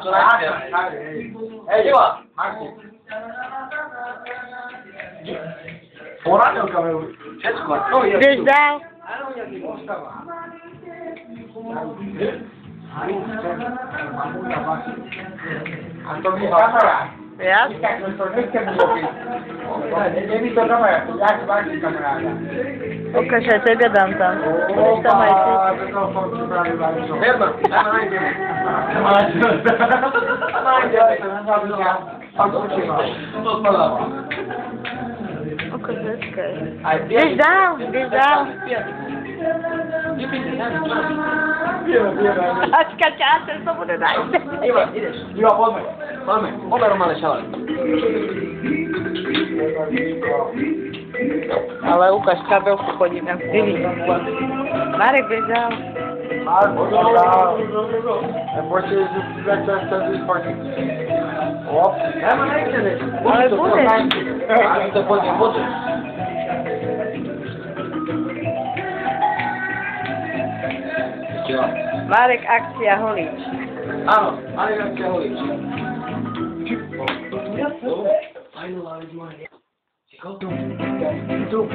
Co najpierw. Ej, Marcin. Poradę kamerę. Dziecko, to jest. Gdzieś dał? A to nie kamera. Ja? Nie widzę kamera, jak bardziej kamera. Pokaż, ja ciebie dam tam. Gdzieś tam majty. Wiemy, O korzystkę. Gdzieś dał, gdzieś dał. Aczka ciasem, co bude dajte. Mamy, oba Romane siadaj. Ale Łukasz kabelku chodzi na chwili. Marek byś dał. Ale bude. Ale to płynie wody. Marek, akcja Holicz. Ano, ale jak cię mówić. Fajno, ale z moje. Cicho. Tu.